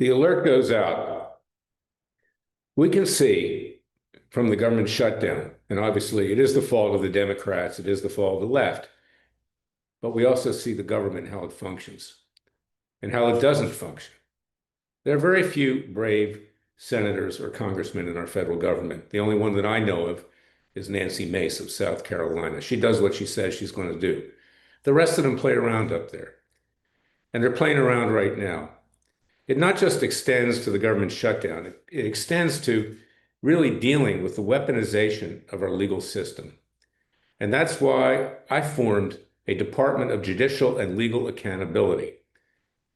The alert goes out. We can see from the government shutdown, and obviously it is the fault of the Democrats, it is the fault of the left, but we also see the government, how it functions and how it doesn't function. There are very few brave senators or congressmen in our federal government. The only one that I know of is Nancy Mace of South Carolina. She does what she says she's going to do. The rest of them play around up there, and they're playing around right now. It not just extends to the government shutdown, it extends to really dealing with the weaponization of our legal system. And that's why I formed a Department of Judicial and Legal Accountability.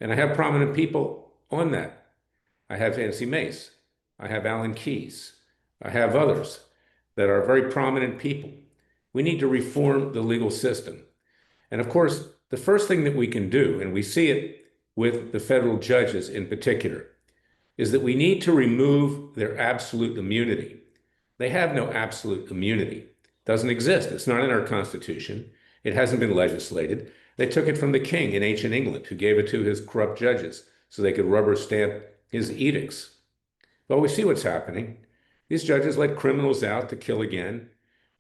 And I have prominent people on that. I have Nancy Mace. I have Alan Keyes. I have others that are very prominent people. We need to reform the legal system. And of course, the first thing that we can do, and we see it with the federal judges in particular, is that we need to remove their absolute immunity. They have no absolute immunity. It doesn't exist. It's not in our Constitution. It hasn't been legislated. They took it from the king in ancient England, who gave it to his corrupt judges so they could rubber stamp his edicts. Well, we see what's happening. These judges let criminals out to kill again.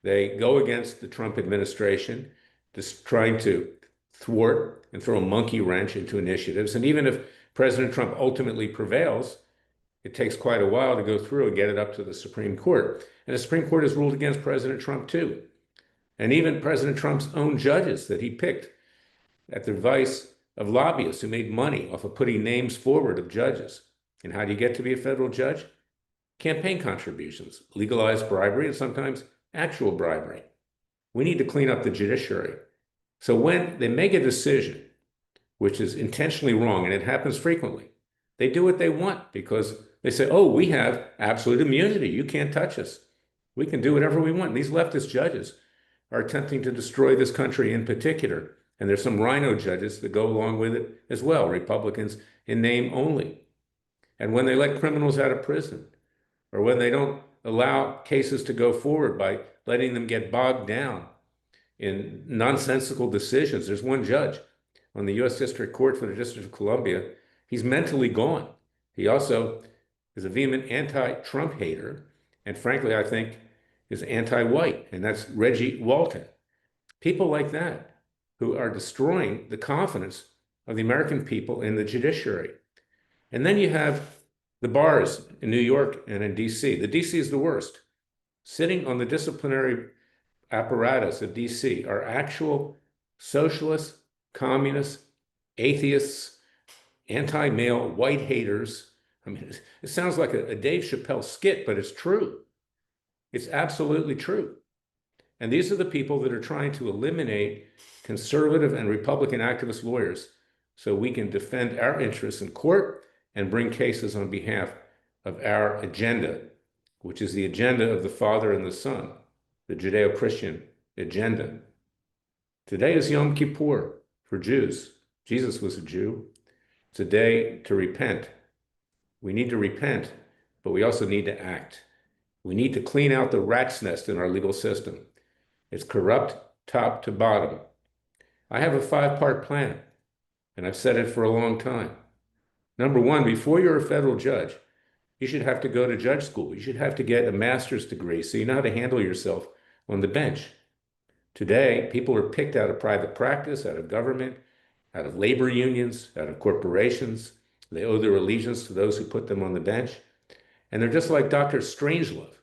They go against the Trump administration, just trying to thwart and throw a monkey wrench into initiatives. And even if President Trump ultimately prevails, it takes quite a while to go through and get it up to the Supreme Court. And the Supreme Court has ruled against President Trump too. And even President Trump's own judges that he picked at the advice of lobbyists who made money off of putting names forward of judges. And how do you get to be a federal judge? Campaign contributions, legalized bribery, and sometimes actual bribery. We need to clean up the judiciary. So when they make a decision, which is intentionally wrong, and it happens frequently, they do what they want because they say, oh, we have absolute immunity. You can't touch us. We can do whatever we want. And these leftist judges are attempting to destroy this country in particular. And there's some rhino judges that go along with it as well, Republicans in name only. And when they let criminals out of prison, or when they don't allow cases to go forward by letting them get bogged down in nonsensical decisions. There's one judge on the U.S. District Court for the District of Columbia. He's mentally gone. He also is a vehement anti-Trump hater, and frankly, I think is anti-white, and that's Reggie Walton. People like that who are destroying the confidence of the American people in the judiciary. And then you have the bars in New York and in D.C. The D.C. is the worst. Sitting on the disciplinary apparatus of D.C. are actual socialists, communists, atheists, anti-male white haters. I mean, it sounds like a Dave Chappelle skit, but it's true. It's absolutely true. And these are the people that are trying to eliminate conservative and Republican activist lawyers so we can defend our interests in court and bring cases on behalf of our agenda, which is the agenda of the Father and the Son, the Judeo-Christian agenda. Today is Yom Kippur for Jews. Jesus was a Jew. It's a day to repent. We need to repent, but we also need to act. We need to clean out the rat's nest in our legal system. It's corrupt top to bottom. I have a 5-part plan, and I've said it for a long time. Number one, before you're a federal judge, you should have to go to judge school. You should have to get a master's degree so you know how to handle yourself on the bench. Today, people are picked out of private practice, out of government, out of labor unions, out of corporations. They owe their allegiance to those who put them on the bench. And they're just like Dr. Strangelove.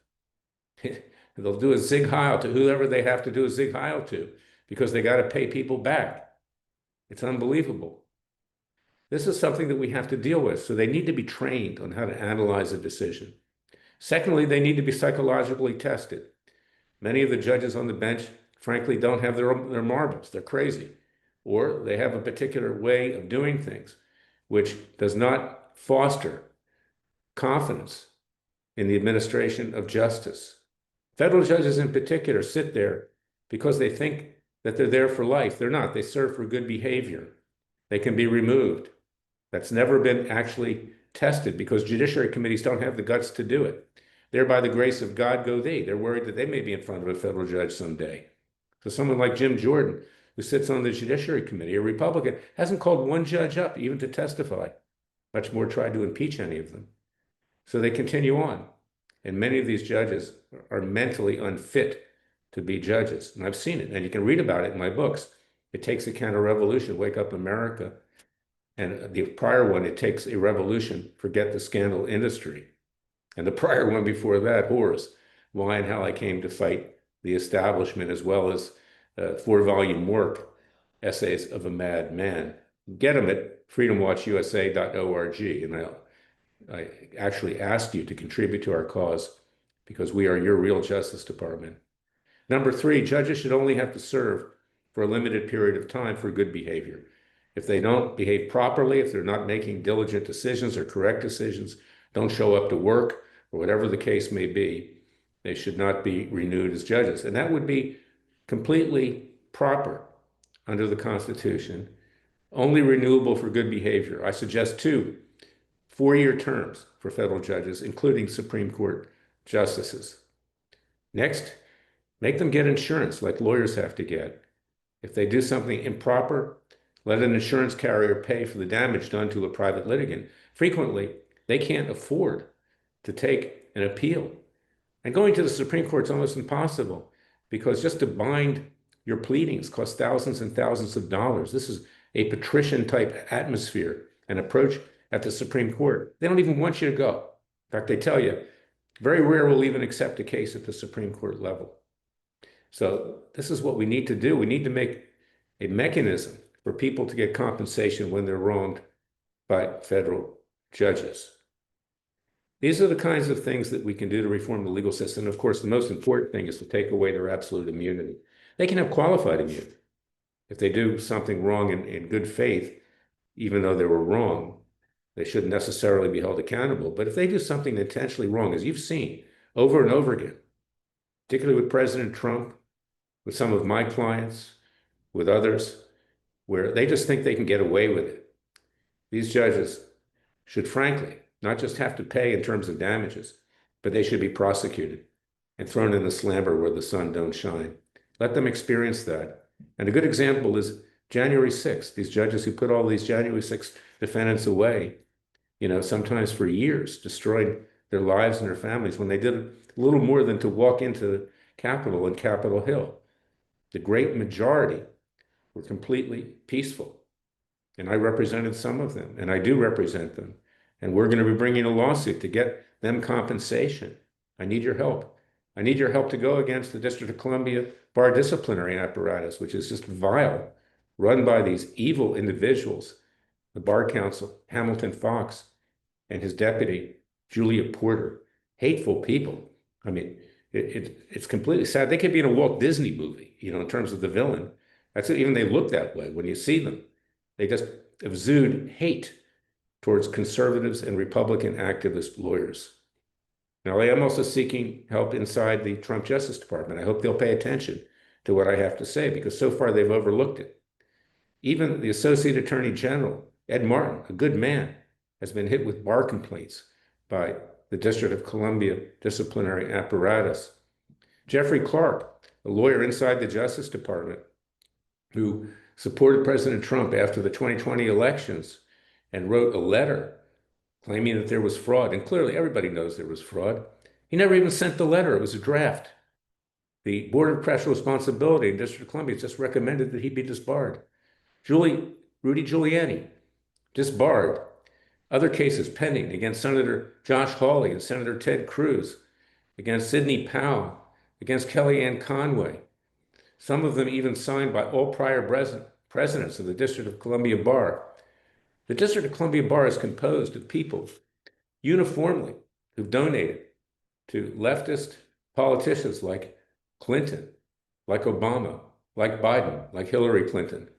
They'll do a zig heil to whoever they have to do a zig heil to because they got to pay people back. It's unbelievable. This is something that we have to deal with. So they need to be trained on how to analyze a decision. Secondly, they need to be psychologically tested. Many of the judges on the bench, frankly, don't have their marbles. They're crazy. Or they have a particular way of doing things, which does not foster confidence in the administration of justice. Federal judges in particular sit there because they think that they're there for life. They're not. They serve for good behavior. They can be removed. That's never been actually tested because judiciary committees don't have the guts to do it. There, by the grace of God, go they. They're worried that they may be in front of a federal judge someday. So someone like Jim Jordan, who sits on the Judiciary Committee, a Republican, hasn't called one judge up even to testify. much more tried to impeach any of them. So they continue on. And many of these judges are mentally unfit to be judges. And I've seen it, and you can read about it in my books. It Takes a Counter-Revolution, Wake Up America. And the prior one, It Takes a Revolution, Forget the Scandal Industry. And the prior one before that, Whores, Why and How I Came to Fight the Establishment, as well as 4-volume work, Essays of a Mad Man. Get them at freedomwatchusa.org. And I actually ask you to contribute to our cause because we are your real Justice Department. Number 3, judges should only have to serve for a limited period of time for good behavior. If they don't behave properly, if they're not making diligent decisions or correct decisions, don't show up to work, or whatever the case may be, they should not be renewed as judges. And that would be completely proper under the Constitution, only renewable for good behavior. I suggest 2 4-year terms for federal judges, including Supreme Court justices. Next, make them get insurance like lawyers have to get. If they do something improper, let an insurance carrier pay for the damage done to a private litigant. Frequently, they can't afford to take an appeal. And going to the Supreme Court is almost impossible because just to bind your pleadings costs thousands and thousands of dollars. This is a patrician type atmosphere and approach at the Supreme Court. They don't even want you to go. In fact, they tell you, very rare will even accept a case at the Supreme Court level. So this is what we need to do. We need to make a mechanism for people to get compensation when they're wronged by federal judges. These are the kinds of things that we can do to reform the legal system. Of course, the most important thing is to take away their absolute immunity. They can have qualified immunity. If they do something wrong in good faith, even though they were wrong, they shouldn't necessarily be held accountable. But if they do something intentionally wrong, as you've seen over and over again, particularly with President Trump, with some of my clients, with others, where they just think they can get away with it, these judges should frankly not just have to pay in terms of damages, but they should be prosecuted and thrown in the slammer where the sun don't shine. Let them experience that. And a good example is January 6th, these judges who put all these January 6th defendants away, sometimes for years, destroyed their lives and their families when they did little more than to walk into the Capitol and Capitol Hill. The great majority were completely peaceful. And I represented some of them, and I do represent them. And we're going to be bringing a lawsuit to get them compensation. I need your help. I need your help to go against the District of Columbia bar disciplinary apparatus, which is just vile, run by these evil individuals, the bar counsel, Hamilton Fox, and his deputy, Julia Porter. Hateful people. I mean, it's completely sad. They could be in a Walt Disney movie, in terms of the villain. That's it. Even they look that way when you see them. They just exude hate towards conservatives and Republican activist lawyers. Now, I am also seeking help inside the Trump Justice Department. I hope they'll pay attention to what I have to say because so far they've overlooked it. Even the Associate Attorney General, Ed Martin, a good man, has been hit with bar complaints by the District of Columbia disciplinary apparatus. Jeffrey Clark, a lawyer inside the Justice Department, who supported President Trump after the 2020 elections and wrote a letter claiming that there was fraud. And clearly everybody knows there was fraud. He never even sent the letter. It was a draft. The Board of Professional Responsibility in District of Columbia just recommended that he be disbarred. Rudy Giuliani, disbarred. Other cases pending against Senator Josh Hawley and Senator Ted Cruz, against Sidney Powell, against Kellyanne Conway. Some of them even signed by all prior presidents of the District of Columbia Bar. The District of Columbia Bar is composed of people uniformly who've donated to leftist politicians like Clinton, like Obama, like Biden, like Hillary Clinton.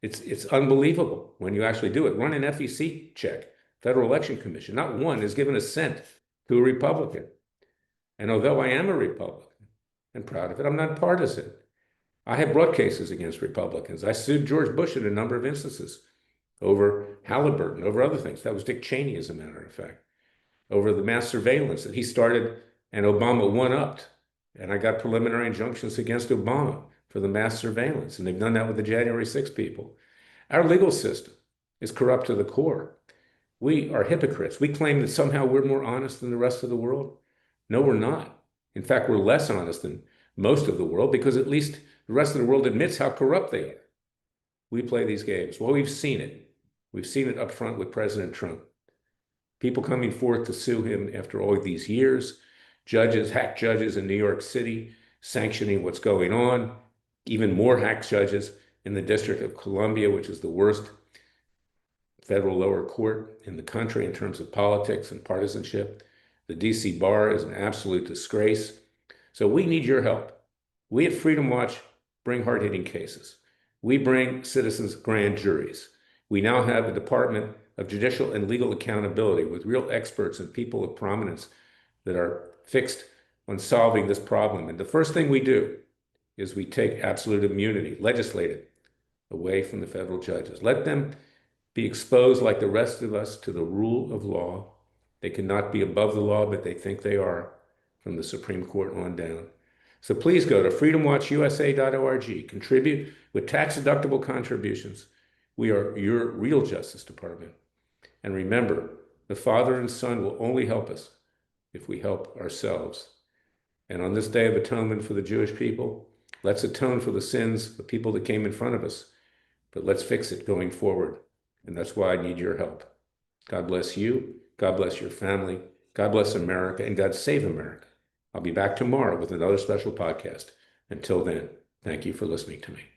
It's unbelievable when you actually do it. Run an FEC check, Federal Election Commission. Not one has given a cent to a Republican. And although I am a Republican and proud of it, I'm not partisan. I have brought cases against Republicans. I sued George Bush in a number of instances over Halliburton, over other things. That was Dick Cheney, as a matter of fact, over the mass surveillance that he started and Obama one-upped. And I got preliminary injunctions against Obama for the mass surveillance. And they've done that with the January 6 people. Our legal system is corrupt to the core. We are hypocrites. We claim that somehow we're more honest than the rest of the world. No, we're not. In fact, we're less honest than most of the world because at least the rest of the world admits how corrupt they are. We play these games. Well, we've seen it. We've seen it up front with President Trump. People coming forth to sue him after all these years, judges, hack judges in New York City, sanctioning what's going on, even more hack judges in the District of Columbia, which is the worst federal lower court in the country in terms of politics and partisanship. The DC bar is an absolute disgrace. So we need your help. We at Freedom Watch bring hard-hitting cases. We bring citizens grand juries. We now have a Department of Judicial and Legal Accountability with real experts and people of prominence that are fixed on solving this problem. And the first thing we do is we take absolute immunity, legislative, away from the federal judges. Let them be exposed like the rest of us to the rule of law. They cannot be above the law, but they think they are from the Supreme Court on down. So please go to freedomwatchusa.org, contribute with tax-deductible contributions. We are your real Justice Department. And remember, the Father and Son will only help us if we help ourselves. And on this Day of Atonement for the Jewish people, let's atone for the sins of the people that came in front of us, but let's fix it going forward. And that's why I need your help. God bless you. God bless your family. God bless America, and God save America. I'll be back tomorrow with another special podcast. Until then, thank you for listening to me.